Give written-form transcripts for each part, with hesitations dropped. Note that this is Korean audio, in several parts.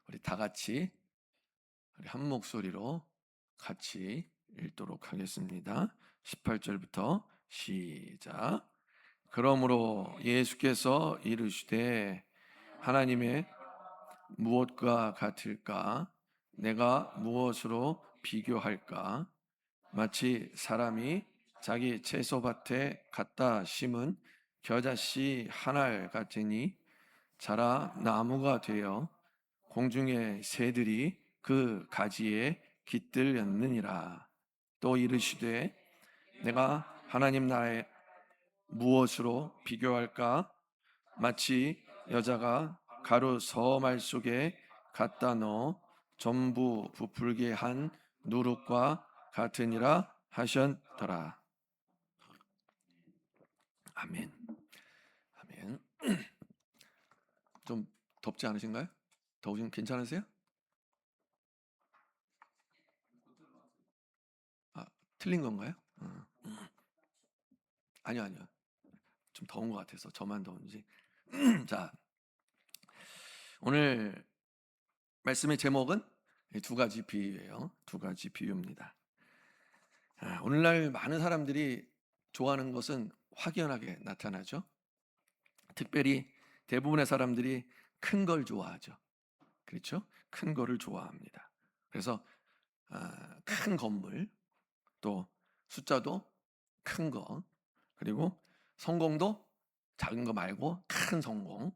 우리 다 같이 우리 한 목소리로 같이 읽도록 하겠습니다. 18절부터 시작. 그러므로 예수께서 이르시되 하나님의 무엇과 같을까? 내가 무엇으로 비교할까? 마치 사람이 자기 채소밭에 갖다 심은 겨자씨 한 알 같으니 자라 나무가 되어 공중의 새들이 그 가지에 깃들였느니라. 또 이르시되 내가 하나님 나라에 무엇으로 비교할까? 마치 여자가 가루 서말 속에 갖다 넣어 전부 부풀게 한 누룩과 같으니라 하셨더라. 아멘. 아멘. 좀 덥지 않으신가요? 더우신 괜찮으세요? 아, 틀린 건가요? 아니요, 아니요. 좀 더운 것 같아서 저만 더운지. 자, 오늘 말씀의 제목은 두 가지 비유예요. 두 가지 비유입니다. 오늘날 많은 사람들이 좋아하는 것은 확연하게 나타나죠. 특별히 대부분의 사람들이 큰 걸 좋아하죠. 그렇죠? 큰 거를 좋아합니다. 그래서 큰 건물, 또 숫자도 큰 거, 그리고 성공도 작은 거 말고 큰 성공,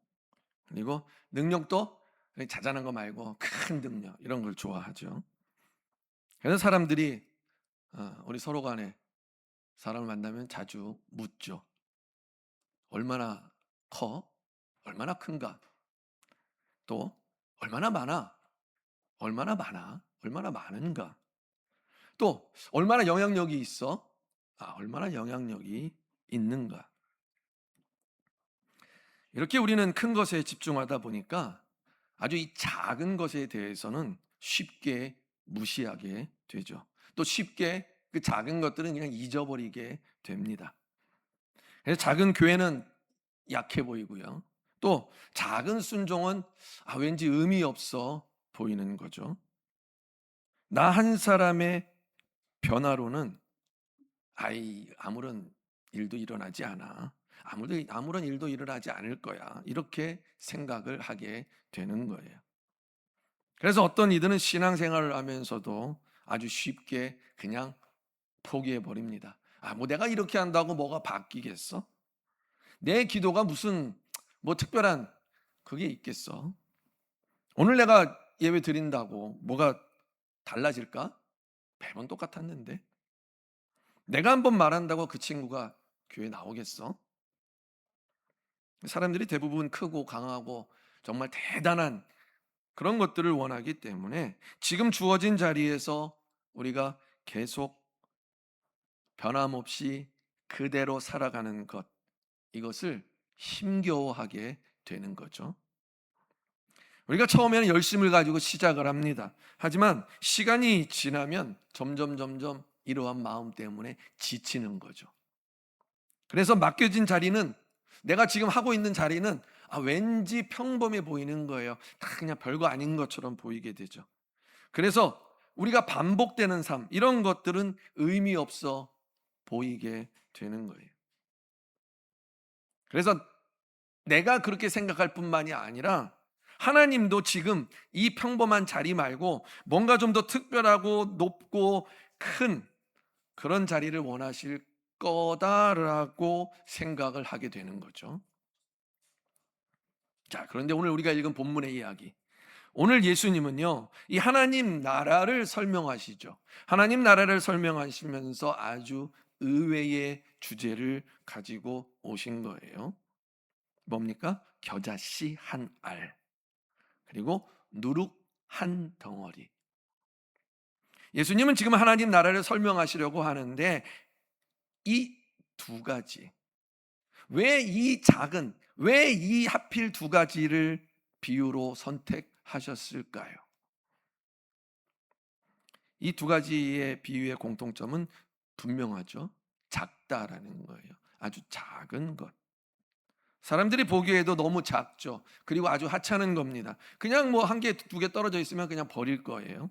그리고 능력도 자잘한 거 말고 큰 능력, 이런 걸 좋아하죠. 그래서 사람들이 우리 서로 간에 사람을 만나면 자주 묻죠. 얼마나 커? 얼마나 큰가? 또 얼마나 많아? 얼마나 많아? 얼마나 많은가? 또 얼마나 영향력이 있어? 얼마나 영향력이 있는가? 이렇게 우리는 큰 것에 집중하다 보니까 아주 이 작은 것에 대해서는 쉽게 무시하게 되죠. 또 쉽게 그 작은 것들은 그냥 잊어버리게 됩니다. 그래서 작은 교회는 약해 보이고요. 또 작은 순종은 왠지 의미 없어 보이는 거죠. 나 한 사람의 변화로는 아무런 일도 일어나지 않아. 아무런 일도 일어나지 않을 거야. 이렇게 생각을 하게 되는 거예요. 그래서 어떤 이들은 신앙생활을 하면서도 아주 쉽게 그냥 포기해 버립니다. 뭐 내가 이렇게 한다고 뭐가 바뀌겠어? 내 기도가 무슨 뭐 특별한 그게 있겠어? 오늘 내가 예배 드린다고 뭐가 달라질까? 매번 똑같았는데. 내가 한번 말한다고 그 친구가 교회 나오겠어? 사람들이 대부분 크고 강하고 정말 대단한 그런 것들을 원하기 때문에 지금 주어진 자리에서 우리가 계속 변함없이 그대로 살아가는 것, 이것을 힘겨워하게 되는 거죠. 우리가 처음에는 열심을 가지고 시작을 합니다. 하지만 시간이 지나면 점점 이러한 마음 때문에 지치는 거죠. 그래서 맡겨진 자리는, 내가 지금 하고 있는 자리는 왠지 평범해 보이는 거예요. 다 그냥 별거 아닌 것처럼 보이게 되죠. 그래서 우리가 반복되는 삶, 이런 것들은 의미 없어 보이게 되는 거예요. 그래서 내가 그렇게 생각할 뿐만이 아니라 하나님도 지금 이 평범한 자리 말고 뭔가 좀 더 특별하고 높고 큰 그런 자리를 원하실 거다라고 생각을 하게 되는 거죠. 자, 그런데 오늘 우리가 읽은 본문의 이야기, 오늘 예수님은요, 이 하나님 나라를 설명하시죠. 하나님 나라를 설명하시면서 아주 의외의 주제를 가지고 오신 거예요. 뭡니까? 겨자씨 한 알, 그리고 누룩 한 덩어리. 예수님은 지금 하나님 나라를 설명하시려고 하는데 이 두 가지, 왜 이 하필 두 가지를 비유로 선택하셨을까요? 이 두 가지의 비유의 공통점은 분명하죠. 작다라는 거예요. 아주 작은 것. 사람들이 보기에도 너무 작죠. 그리고 아주 하찮은 겁니다. 그냥 뭐 한 개, 두 개 떨어져 있으면 그냥 버릴 거예요.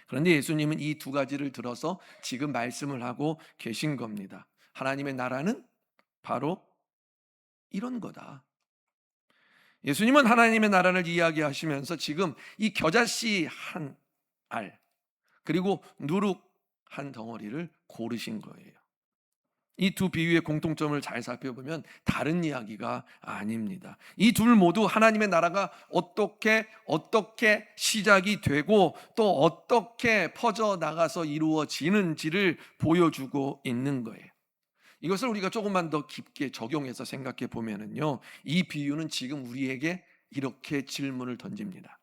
그런데 예수님은 이 두 가지를 들어서 지금 말씀을 하고 계신 겁니다. 하나님의 나라는 바로 이런 거다. 예수님은 하나님의 나라를 이야기하시면서 지금 이 겨자씨 한 알, 그리고 누룩 한 덩어리를 고르신 거예요. 이 두 비유의 공통점을 잘 살펴보면 다른 이야기가 아닙니다. 이 둘 모두 하나님의 나라가 어떻게 시작이 되고 또 어떻게 퍼져 나가서 이루어지는지를 보여주고 있는 거예요. 이것을 우리가 조금만 더 깊게 적용해서 생각해 보면은요, 이 비유는 지금 우리에게 이렇게 질문을 던집니다.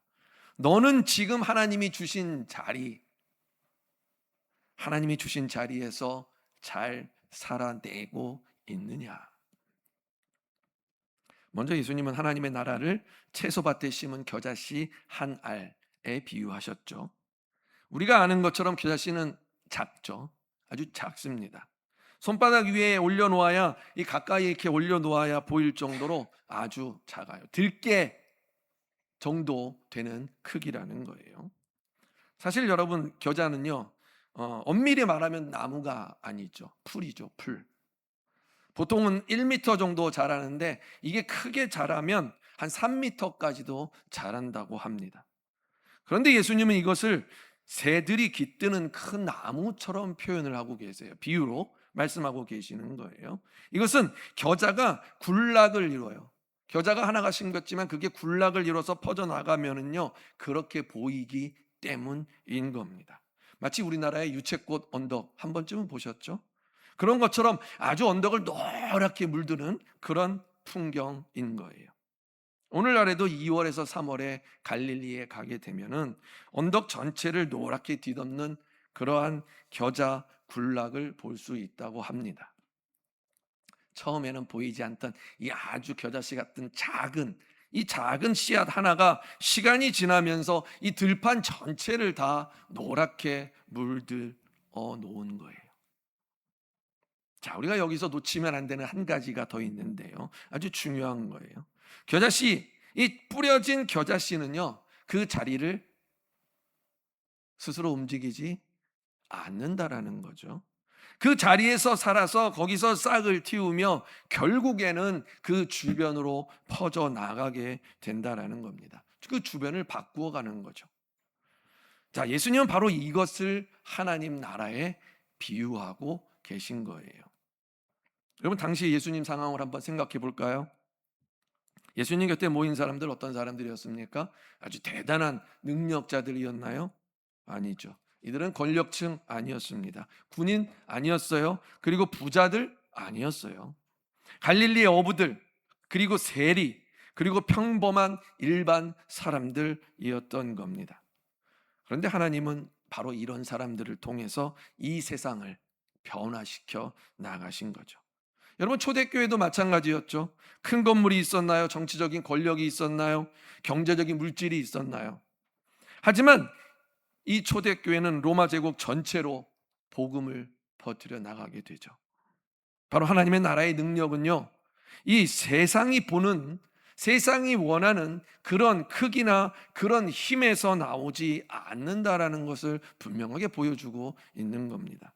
너는 지금 하나님이 주신 자리에서 잘 살아내고 있느냐? 먼저 예수님은 하나님의 나라를 채소밭에 심은 겨자씨 한 알에 비유하셨죠. 우리가 아는 것처럼 겨자씨는 작죠. 아주 작습니다. 손바닥 위에 올려놓아야, 이 가까이 이렇게 올려놓아야 보일 정도로 아주 작아요. 들깨 정도 되는 크기라는 거예요. 사실 여러분, 겨자는요, 엄밀히 말하면 나무가 아니죠. 풀이죠, 풀. 보통은 1m 정도 자라는데 이게 크게 자라면 한 3m까지도 자란다고 합니다. 그런데 예수님은 이것을 새들이 깃드는 큰 나무처럼 표현을 하고 계세요. 비유로 말씀하고 계시는 거예요. 이것은 겨자가 굴락을 이뤄요. 겨자가 하나가 심겼지만 그게 굴락을 이뤄서 퍼져나가면은요, 그렇게 보이기 때문인 겁니다. 마치 우리나라의 유채꽃 언덕 한 번쯤은 보셨죠? 그런 것처럼 아주 언덕을 노랗게 물드는 그런 풍경인 거예요. 오늘날에도 2월에서 3월에 갈릴리에 가게 되면은 언덕 전체를 노랗게 뒤덮는 그러한 겨자 굴락을 볼 수 있다고 합니다. 처음에는 보이지 않던 이 아주 겨자씨 같은 이 작은 씨앗 하나가 시간이 지나면서 이 들판 전체를 다 노랗게 물들어 놓은 거예요. 자, 우리가 여기서 놓치면 안 되는 한 가지가 더 있는데요. 아주 중요한 거예요. 겨자씨, 이 뿌려진 겨자씨는요, 그 자리를 스스로 움직이지 않는다라는 거죠. 그 자리에서 살아서 거기서 싹을 틔우며 결국에는 그 주변으로 퍼져 나가게 된다라는 겁니다. 그 주변을 바꾸어 가는 거죠. 자, 예수님은 바로 이것을 하나님 나라에 비유하고 계신 거예요. 여러분, 당시 예수님 상황을 한번 생각해 볼까요? 예수님 곁에 모인 사람들 어떤 사람들이었습니까? 아주 대단한 능력자들이었나요? 아니죠. 이들은 권력층 아니었습니다. 군인 아니었어요. 그리고 부자들 아니었어요. 갈릴리의 어부들, 그리고 세리, 그리고 평범한 일반 사람들이었던 겁니다. 그런데 하나님은 바로 이런 사람들을 통해서 이 세상을 변화시켜 나가신 거죠. 여러분, 초대교회도 마찬가지였죠. 큰 건물이 있었나요? 정치적인 권력이 있었나요? 경제적인 물질이 있었나요? 하지만 이 초대교회는 로마 제국 전체로 복음을 퍼뜨려 나가게 되죠. 바로 하나님의 나라의 능력은요, 이 세상이 원하는 그런 크기나 그런 힘에서 나오지 않는다라는 것을 분명하게 보여주고 있는 겁니다.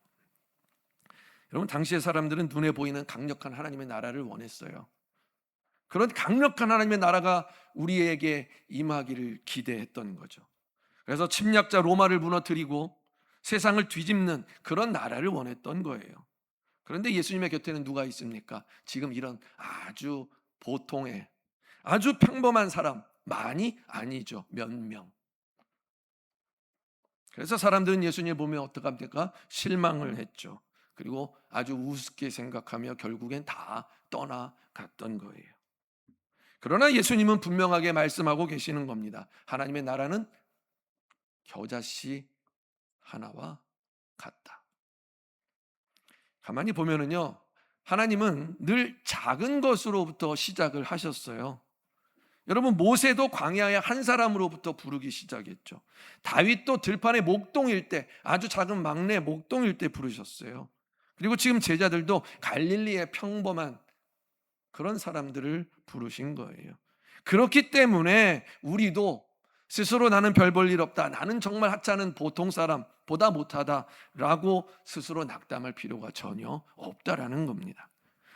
여러분, 당시의 사람들은 눈에 보이는 강력한 하나님의 나라를 원했어요. 그런 강력한 하나님의 나라가 우리에게 임하기를 기대했던 거죠. 그래서 침략자 로마를 무너뜨리고 세상을 뒤집는 그런 나라를 원했던 거예요. 그런데 예수님의 곁에는 누가 있습니까? 지금 이런 아주 보통의 아주 평범한 사람, 많이 아니죠. 몇 명. 그래서 사람들은 예수님을 보면 어떡합니까? 실망을 했죠. 그리고 아주 우습게 생각하며 결국엔 다 떠나갔던 거예요. 그러나 예수님은 분명하게 말씀하고 계시는 겁니다. 하나님의 나라는 겨자씨 하나와 같다. 가만히 보면은요, 하나님은 늘 작은 것으로부터 시작을 하셨어요. 여러분, 모세도 광야의 한 사람으로부터 부르기 시작했죠. 다윗도 들판의 목동일 때, 아주 작은 막내 목동일 때 부르셨어요. 그리고 지금 제자들도 갈릴리의 평범한 그런 사람들을 부르신 거예요. 그렇기 때문에 우리도 스스로 나는 별 볼 일 없다, 나는 정말 하찮은 보통 사람, 보다 못하다라고 스스로 낙담할 필요가 전혀 없다라는 겁니다.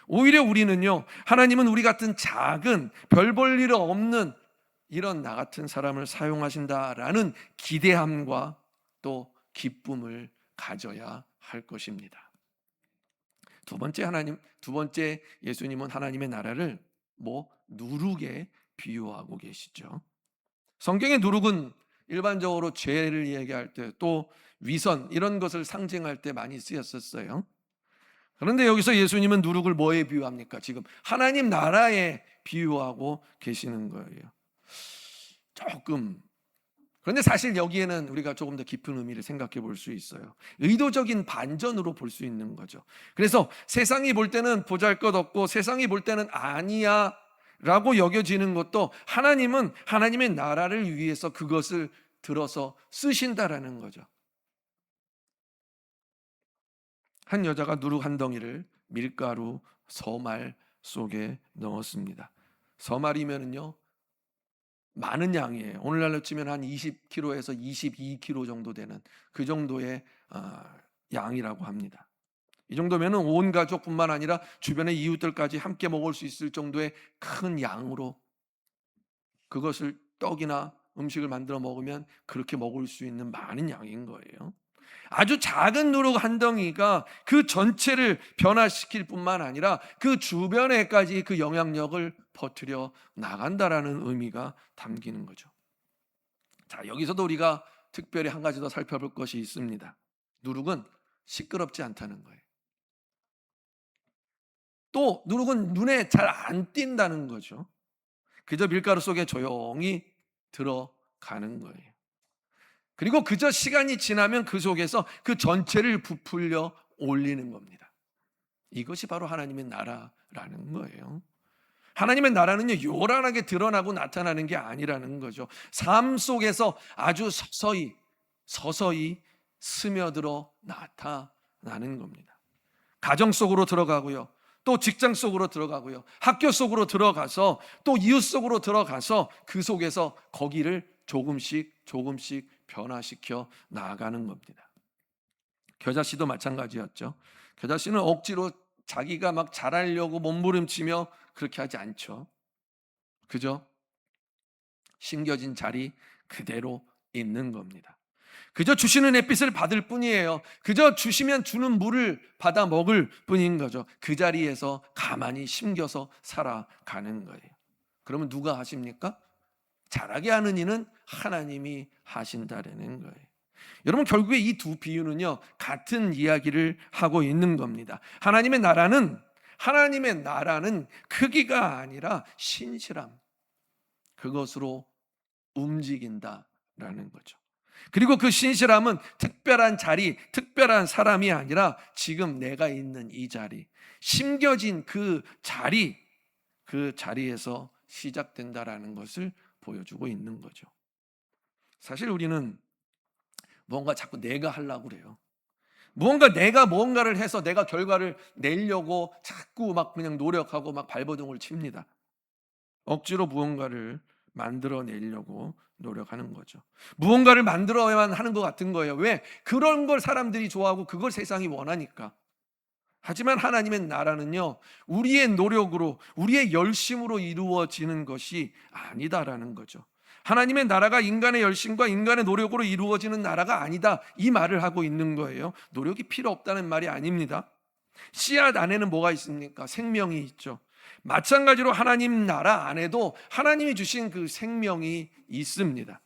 오히려 우리는요, 하나님은 우리 같은 작은 별 볼 일 없는 이런 나 같은 사람을 사용하신다라는 기대함과 또 기쁨을 가져야 할 것입니다. 두 번째 예수님은 하나님의 나라를 누룩에 비유하고 계시죠. 성경의 누룩은 일반적으로 죄를 얘기할 때 또 위선 이런 것을 상징할 때 많이 쓰였었어요. 그런데 여기서 예수님은 누룩을 뭐에 비유합니까? 지금 하나님 나라에 비유하고 계시는 거예요. 조금, 그런데 사실 여기에는 우리가 조금 더 깊은 의미를 생각해 볼 수 있어요. 의도적인 반전으로 볼 수 있는 거죠. 그래서 세상이 볼 때는 보잘것없고 세상이 볼 때는 아니야 라고 여겨지는 것도 하나님은 하나님의 나라를 위해서 그것을 들어서 쓰신다라는 거죠. 한 여자가 누룩 한 덩이를 밀가루 서말 속에 넣었습니다. 서말이면은요, 많은 양이에요. 오늘날로 치면 한 20kg에서 22kg 정도 되는 그 정도의 양이라고 합니다. 이 정도면은 온 가족뿐만 아니라 주변의 이웃들까지 함께 먹을 수 있을 정도의 큰 양으로, 그것을 떡이나 음식을 만들어 먹으면 그렇게 먹을 수 있는 많은 양인 거예요. 아주 작은 누룩 한 덩이가 그 전체를 변화시킬 뿐만 아니라 그 주변에까지 그 영향력을 퍼뜨려 나간다라는 의미가 담기는 거죠. 자, 여기서도 우리가 특별히 한 가지 더 살펴볼 것이 있습니다. 누룩은 시끄럽지 않다는 거예요. 또 누룩은 눈에 잘 안 띈다는 거죠. 그저 밀가루 속에 조용히 들어가는 거예요. 그리고 그저 시간이 지나면 그 속에서 그 전체를 부풀려 올리는 겁니다. 이것이 바로 하나님의 나라라는 거예요. 하나님의 나라는요, 요란하게 드러나고 나타나는 게 아니라는 거죠. 삶 속에서 아주 서서히 스며들어 나타나는 겁니다. 가정 속으로 들어가고요, 또 직장 속으로 들어가고요, 학교 속으로 들어가서 또 이웃 속으로 들어가서 그 속에서 거기를 조금씩 변화시켜 나아가는 겁니다. 겨자씨도 마찬가지였죠. 겨자씨는 억지로 자기가 막 잘하려고 몸부림치며 그렇게 하지 않죠. 그저 심겨진 자리 그대로 있는 겁니다. 그저 주시는 햇빛을 받을 뿐이에요. 그저 주시면 주는 물을 받아 먹을 뿐인 거죠. 그 자리에서 가만히 심겨서 살아가는 거예요. 그러면 누가 하십니까? 잘하게 하는 이는 하나님이 하신다라는 거예요. 여러분, 결국에 이 두 비유는요, 같은 이야기를 하고 있는 겁니다. 하나님의 나라는 크기가 아니라 신실함, 그것으로 움직인다라는 거죠. 그리고 그 신실함은 특별한 자리, 특별한 사람이 아니라 지금 내가 있는 이 자리, 심겨진 그 자리에서 시작된다라는 것을 보여주고 있는 거죠. 사실 우리는 뭔가 자꾸 내가 하려고 그래요. 내가 뭔가를 해서 내가 결과를 내려고 자꾸 막 그냥 노력하고 막 발버둥을 칩니다. 억지로 무언가를 만들어내려고 노력하는 거죠. 무언가를 만들어야만 하는 것 같은 거예요. 왜? 그런 걸 사람들이 좋아하고 그걸 세상이 원하니까. 하지만 하나님의 나라는요, 우리의 노력으로, 우리의 열심으로 이루어지는 것이 아니다라는 거죠. 하나님의 나라가 인간의 열심과 인간의 노력으로 이루어지는 나라가 아니다, 이 말을 하고 있는 거예요. 노력이 필요 없다는 말이 아닙니다. 씨앗 안에는 뭐가 있습니까? 생명이 있죠. 마찬가지로 하나님 나라 안에도 하나님이 주신 그 생명이 있습니다.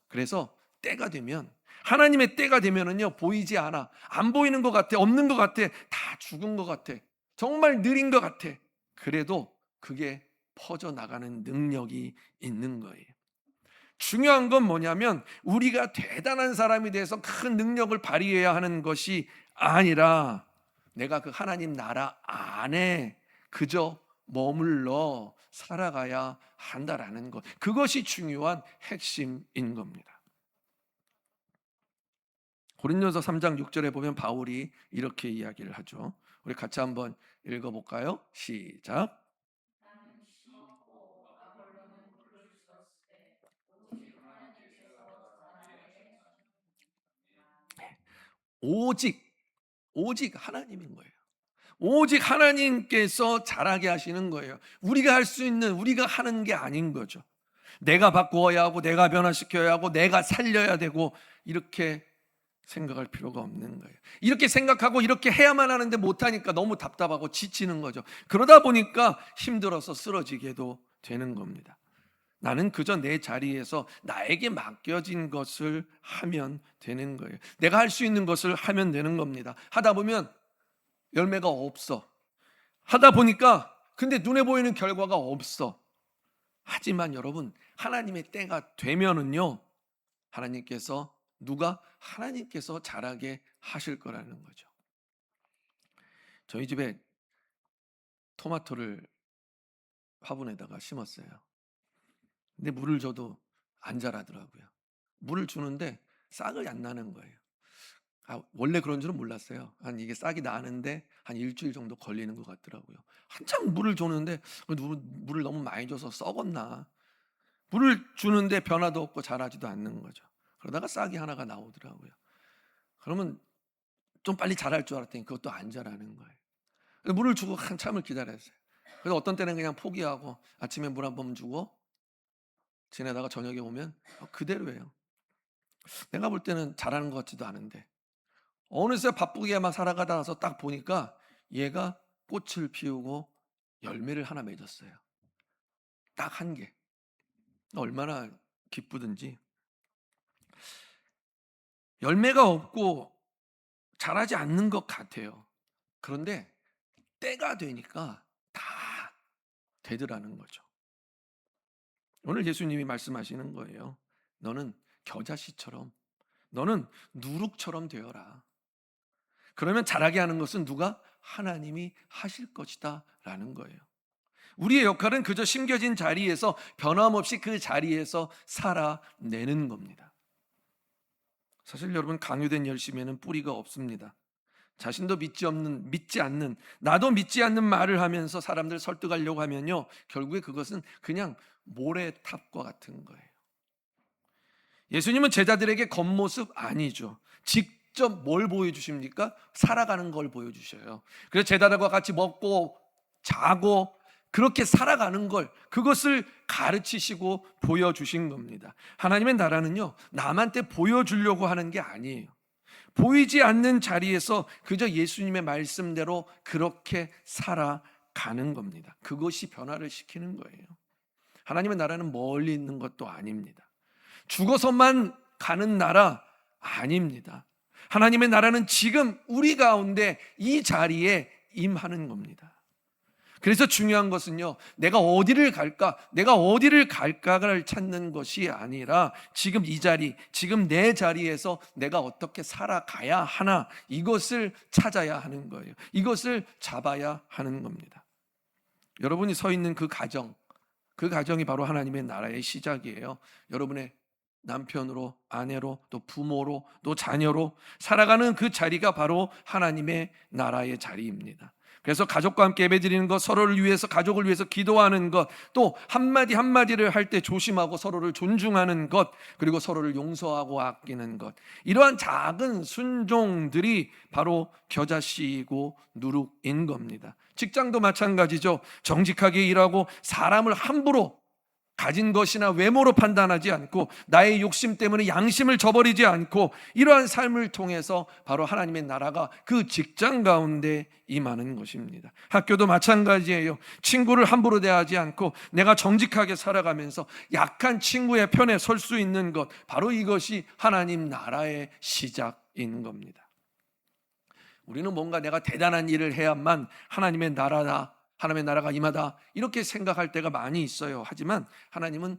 그래서 때가 되면, 하나님의 때가 되면은요, 보이지 않아, 안 보이는 것 같아, 없는 것 같아, 다 죽은 것 같아, 정말 느린 것 같아. 그래도 그게 퍼져나가는 능력이 있는 거예요. 중요한 건 뭐냐면 우리가 대단한 사람이 돼서 큰 능력을 발휘해야 하는 것이 아니라 내가 그 하나님 나라 안에 그저 머물러 살아가야 한다라는 것, 그것이 중요한 핵심인 겁니다. 고린도서 3장 6절에 보면 바울이 이렇게 이야기를 하죠. 우리 같이 한번 읽어볼까요? 시작. 오직 하나님인 거예요. 오직 하나님께서 자라게 하시는 거예요. 우리가 할 수 있는, 우리가 하는 게 아닌 거죠. 내가 바꾸어야 하고 내가 변화시켜야 하고 내가 살려야 되고 이렇게 생각할 필요가 없는 거예요. 이렇게 생각하고 이렇게 해야만 하는데 못하니까 너무 답답하고 지치는 거죠. 그러다 보니까 힘들어서 쓰러지게도 되는 겁니다. 나는 그저 내 자리에서 나에게 맡겨진 것을 하면 되는 거예요. 내가 할 수 있는 것을 하면 되는 겁니다. 하다 보면 열매가 없어. 하다 보니까 근데 눈에 보이는 결과가 없어. 하지만 여러분, 하나님의 때가 되면은요, 하나님께서 자라게 하실 거라는 거죠. 저희 집에 토마토를 화분에다가 심었어요. 근데 물을 줘도 안 자라더라고요. 물을 주는데 싹이 안 나는 거예요. 원래 그런 줄은 몰랐어요. 이게 싹이 나는데 한 일주일 정도 걸리는 것 같더라고요. 한참 물을 줬는데 물을 너무 많이 줘서 썩었나. 물을 주는데 변화도 없고 자라지도 않는 거죠. 그러다가 싹이 하나가 나오더라고요. 그러면 좀 빨리 자랄 줄 알았더니 그것도 안 자라는 거예요. 그래서 물을 주고 한참을 기다렸어요. 그래서 어떤 때는 그냥 포기하고 아침에 물 한 번 주고 지내다가 저녁에 오면 그대로예요. 내가 볼 때는 잘하는 것 같지도 않은데 어느새 바쁘게 막 살아가다 와서 딱 보니까 얘가 꽃을 피우고 열매를 하나 맺었어요. 딱 한 개. 얼마나 기쁘든지. 열매가 없고 자라지 않는 것 같아요. 그런데 때가 되니까 다 되더라는 거죠. 오늘 예수님이 말씀하시는 거예요. 너는 겨자씨처럼, 너는 누룩처럼 되어라. 그러면 자라게 하는 것은 누가? 하나님이 하실 것이다 라는 거예요. 우리의 역할은 그저 심겨진 자리에서 변함없이 그 자리에서 살아내는 겁니다. 사실 여러분, 강요된 열심에는 뿌리가 없습니다. 자신도 믿지 않는, 나도 믿지 않는 말을 하면서 사람들 설득하려고 하면요, 결국에 그것은 그냥 모래탑과 같은 거예요. 예수님은 제자들에게 겉모습 아니죠. 직접 뭘 보여주십니까? 살아가는 걸 보여주셔요. 그래서 제자들과 같이 먹고 자고 그렇게 살아가는 걸, 그것을 가르치시고 보여주신 겁니다. 하나님의 나라는요, 남한테 보여주려고 하는 게 아니에요. 보이지 않는 자리에서 그저 예수님의 말씀대로 그렇게 살아가는 겁니다. 그것이 변화를 시키는 거예요. 하나님의 나라는 멀리 있는 것도 아닙니다. 죽어서만 가는 나라 아닙니다. 하나님의 나라는 지금 우리 가운데 이 자리에 임하는 겁니다. 그래서 중요한 것은요, 내가 어디를 갈까를 찾는 것이 아니라 지금 이 자리, 지금 내 자리에서 내가 어떻게 살아가야 하나, 이것을 찾아야 하는 거예요. 이것을 잡아야 하는 겁니다. 여러분이 서 있는 그 가정이 바로 하나님의 나라의 시작이에요. 여러분의 남편으로, 아내로, 또 부모로, 또 자녀로 살아가는 그 자리가 바로 하나님의 나라의 자리입니다. 그래서 가족과 함께 예배드리는 것, 서로를 위해서, 가족을 위해서 기도하는 것, 또 한마디 한마디를 할 때 조심하고 서로를 존중하는 것, 그리고 서로를 용서하고 아끼는 것, 이러한 작은 순종들이 바로 겨자씨이고 누룩인 겁니다. 직장도 마찬가지죠. 정직하게 일하고 사람을 함부로 가진 것이나 외모로 판단하지 않고 나의 욕심 때문에 양심을 저버리지 않고 이러한 삶을 통해서 바로 하나님의 나라가 그 직장 가운데 임하는 것입니다. 학교도 마찬가지예요. 친구를 함부로 대하지 않고 내가 정직하게 살아가면서 약한 친구의 편에 설 수 있는 것, 바로 이것이 하나님 나라의 시작인 겁니다. 우리는 뭔가 내가 대단한 일을 해야만 하나님의 나라가 임하다, 이렇게 생각할 때가 많이 있어요. 하지만 하나님은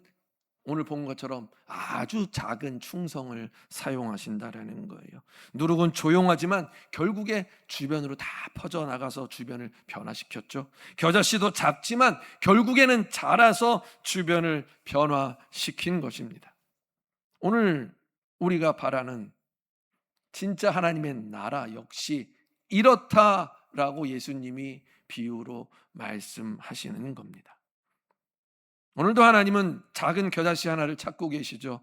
오늘 본 것처럼 아주 작은 충성을 사용하신다라는 거예요. 누룩은 조용하지만 결국에 주변으로 다 퍼져나가서 주변을 변화시켰죠. 겨자씨도 작지만 결국에는 자라서 주변을 변화시킨 것입니다. 오늘 우리가 바라는 진짜 하나님의 나라 역시 이렇다라고 예수님이 비유로 말씀하시는 겁니다. 오늘도 하나님은 작은 겨자씨 하나를 찾고 계시죠.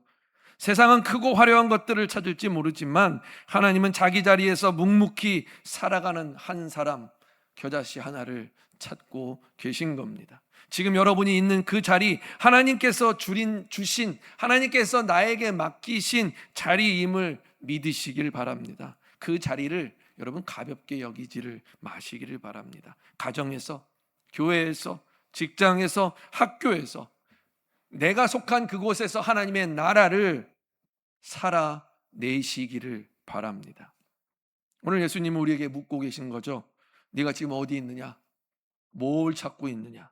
세상은 크고 화려한 것들을 찾을지 모르지만 하나님은 자기 자리에서 묵묵히 살아가는 한 사람, 겨자씨 하나를 찾고 계신 겁니다. 지금 여러분이 있는 그 자리, 하나님께서 주신, 하나님께서 나에게 맡기신 자리임을 믿으시길 바랍니다. 그 자리를 여러분 가볍게 여기지를 마시기를 바랍니다. 가정에서, 교회에서, 직장에서, 학교에서, 내가 속한 그곳에서 하나님의 나라를 살아내시기를 바랍니다. 오늘 예수님은 우리에게 묻고 계신 거죠. 네가 지금 어디 있느냐? 뭘 찾고 있느냐?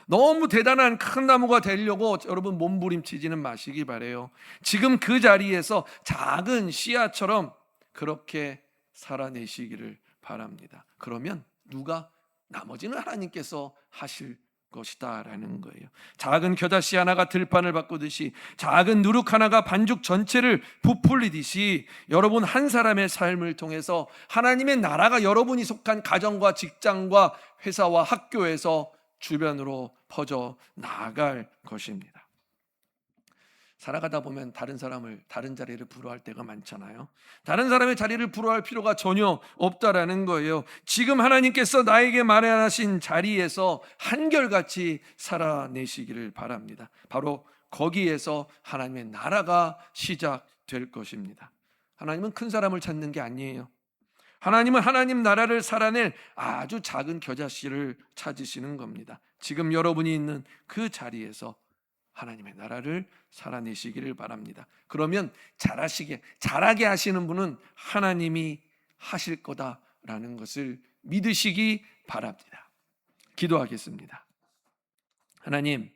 너무 대단한 큰 나무가 되려고 여러분 몸부림치지는 마시기 바래요. 지금 그 자리에서 작은 씨앗처럼 그렇게 살아내시기를 바랍니다. 그러면 누가? 나머지는 하나님께서 하실 것이다 라는 거예요. 작은 겨자씨 하나가 들판을 바꾸듯이, 작은 누룩 하나가 반죽 전체를 부풀리듯이 여러분 한 사람의 삶을 통해서 하나님의 나라가 여러분이 속한 가정과 직장과 회사와 학교에서 주변으로 퍼져 나아갈 것입니다. 살아가다 보면 다른 사람을, 다른 자리를 부러워할 때가 많잖아요. 다른 사람의 자리를 부러워할 필요가 전혀 없다라는 거예요. 지금 하나님께서 나에게 마련하신 자리에서 한결같이 살아내시기를 바랍니다. 바로 거기에서 하나님의 나라가 시작될 것입니다. 하나님은 큰 사람을 찾는 게 아니에요. 하나님은 하나님 나라를 살아낼 아주 작은 겨자씨를 찾으시는 겁니다. 지금 여러분이 있는 그 자리에서 하나님의 나라를 살아내시기를 바랍니다. 그러면 잘하게 하시는 분은 하나님이 하실 거다라는 것을 믿으시기 바랍니다. 기도하겠습니다. 하나님,